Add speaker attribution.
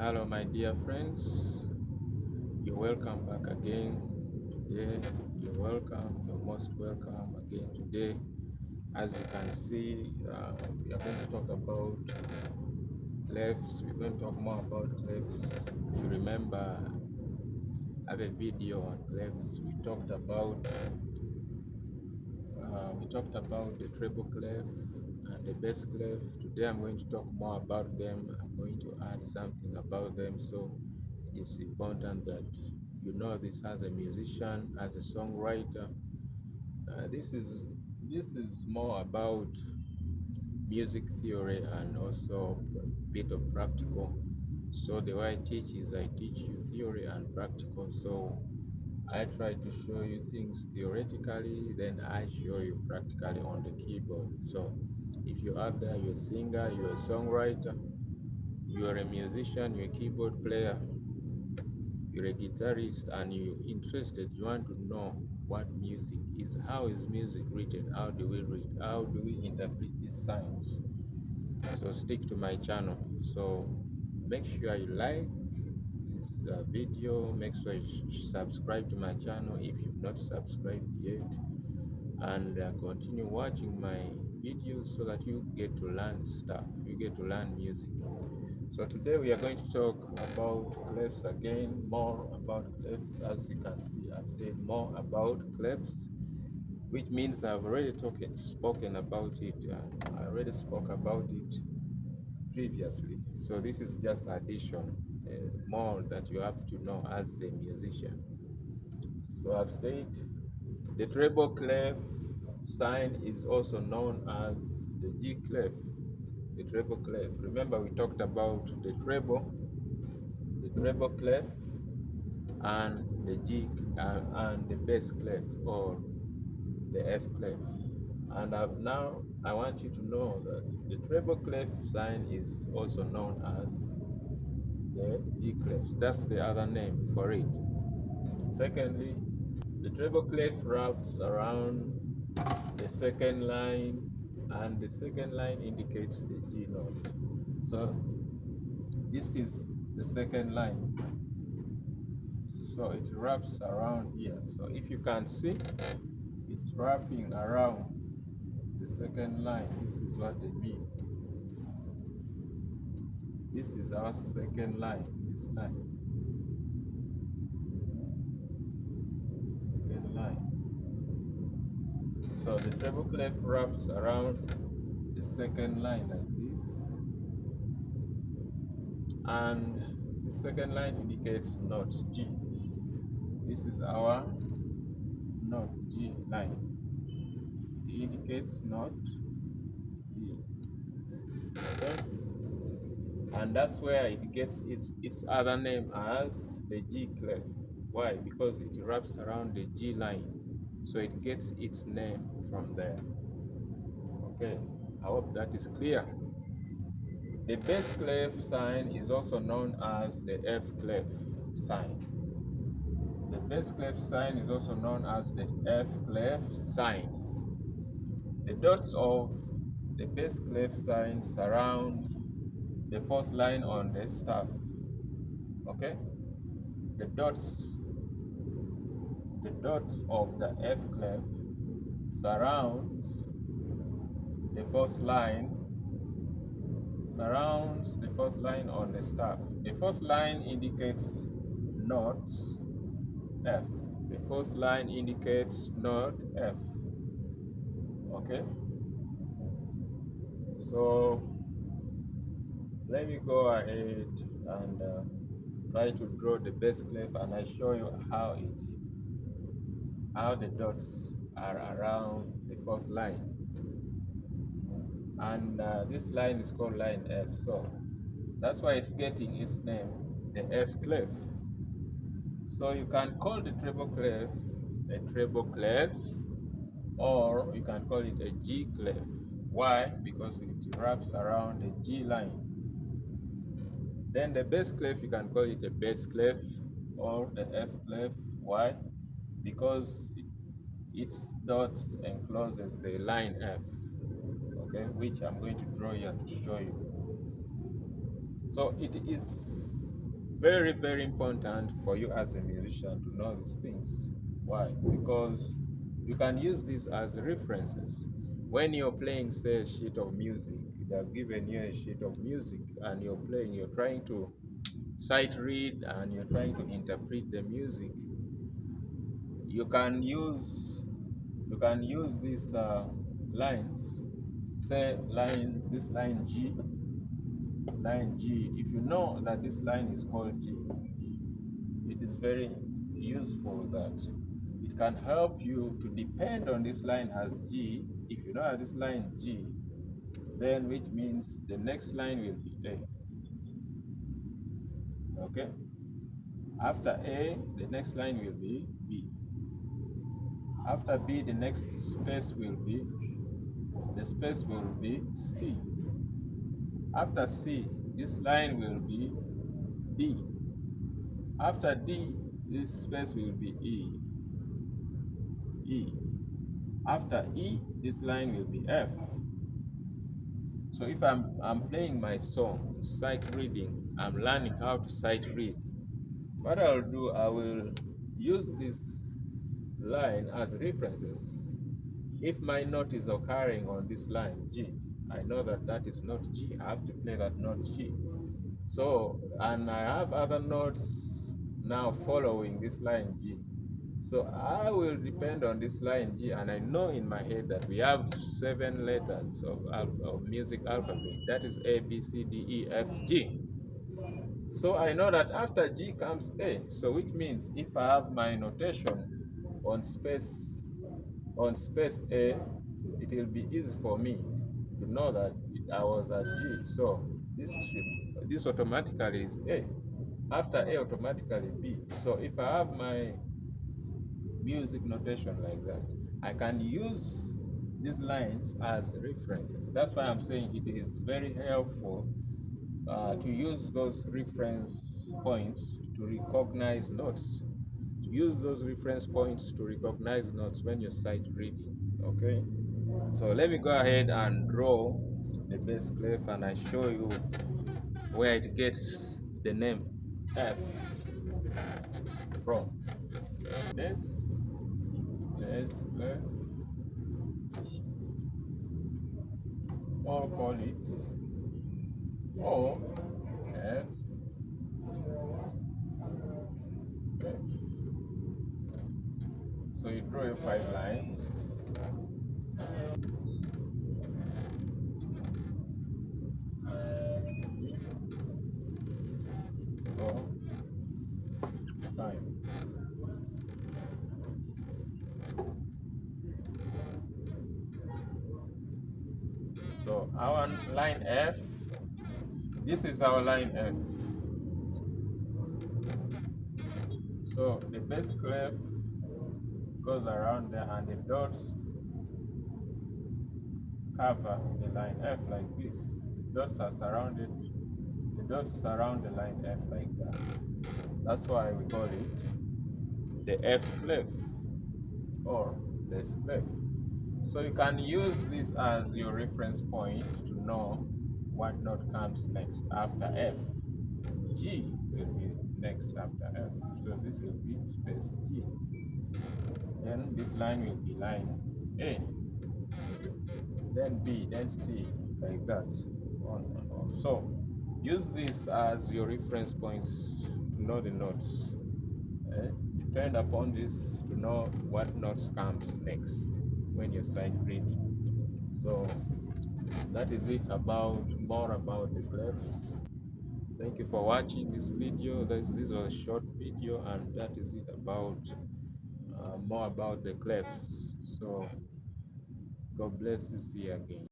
Speaker 1: Hello, my dear friends. You're welcome back again today. You're welcome. You're most welcome again today. As you can see, we are going to talk about clefs. We're going to talk more about clefs. If you remember, I have a video on clefs. We talked about the treble clef and the bass clef. Today I'm going to talk more about them. I'm going to add something about them. So it's important that you know this as a musician, as a songwriter. This is more about music theory and also a bit of practical. So the way I teach is I teach you theory and practical. So I try to show you things theoretically, then I show you practically on the keyboard. So if you are there, you're a singer, you're a songwriter, you're a musician, you're a keyboard player, you're a guitarist, and you're interested, you want to know what music is, how is music written, how do we read, how do we interpret these signs. So stick to my channel. So make sure you like this video, make sure you subscribe to my channel if you've not subscribed yet, and continue watching my videos so that you get to learn stuff, you get to learn music. So today we are going to talk about clefs again, more about clefs. As you can see, I've said more about clefs, which means I've already spoken about it. I already spoke about it previously. So this is just addition, more that you have to know as a musician. So I've said the treble clef sign is also known as the G clef, the treble clef. Remember we talked about the treble clef and the G and the bass clef or the F clef. And I want you to know that the treble clef sign is also known as the G clef. That's the other name for it. Secondly, the treble clef wraps around the second line, and the second line indicates the G note. So this is the second line. So it wraps around here. So if you can see, it's wrapping around the second line. This is what they mean. This is our second line. This line. Second line. So the treble clef wraps around the second line like this. And the second line indicates note G. This is our note G line. It indicates note G. Okay? And that's where it gets its other name as the G clef. Why? Because it wraps around the G line. So it gets its name from there. Okay, I hope that is clear. The bass clef sign is also known as the F clef sign. The bass clef sign is also known as the F clef sign. The dots of the bass clef sign surround the fourth line on the staff. Okay? The dots of the F clef surrounds the fourth line on the staff. The fourth line indicates note F. The fourth line indicates note F. Okay? So let me go ahead and try to draw the bass clef, and I show you how the dots are around the fourth line. And this line is called line F, so that's why it's getting its name, the F clef. So you can call the treble clef a treble clef, or you can call it a G clef. Why? Because it wraps around the G line. Then the bass clef, you can call it a bass clef or the F clef. Why? Because its dots encloses the line F, which I'm going to draw here to show you. So it is very, very important for you as a musician to know these things. Why? Because you can use this as references. When you're playing, say, a sheet of music, they have given you a sheet of music and you're playing, you're trying to sight read and you're trying to interpret the music. You can use these lines. Say this line G. If you know that this line is called G, it is very useful that it can help you to depend on this line as G. If you know that this line G, then which means the next line will be A. Okay? After A, the next line will be B. After B, the next space will be C. After C, this line will be D. After D, this space will be E. After E, this line will be F. So if I'm playing my song, sight reading, I'm learning how to sight read. What I'll do, I will use this line as references. If my note is occurring on this line G, I know that that is not G. I have to play that note G. So, and I have other notes now following this line G. So I will depend on this line G, and I know in my head that we have 7 letters of music alphabet. That is A, B, C, D, E, F, G. So I know that after G comes A. So which means if I have my notation on space A, it will be easy for me to know that I was at G. So this automatically is A. After A, automatically B. So if I have my music notation like that, I can use these lines as references. That's why I'm saying it is very helpful to use those reference points to recognize notes. To use those reference points to recognize notes when you're sight reading. Okay, so let me go ahead and draw the bass clef and I show you where it gets the name F from. This bass clef, or call it O F F. So you draw your 5 lines. Four, 5. So our line F, this is our line F. So the bass clef goes around there and the dots cover the line F like this. The dots surround the line F like that. That's why we call it the F clef or bass clef. So you can use this as your reference point to know what note comes next after F. G will be next after F. So this will be space G. Then this line will be line A. Then B, then C, like that, on and off. So use this as your reference points to know the notes. Depend upon this to know what notes comes next when you're sight reading. So that is it about more about the clefs. Thank you for watching this video. This was a short video, and that is it about more about the clefs. So God bless you. See you again.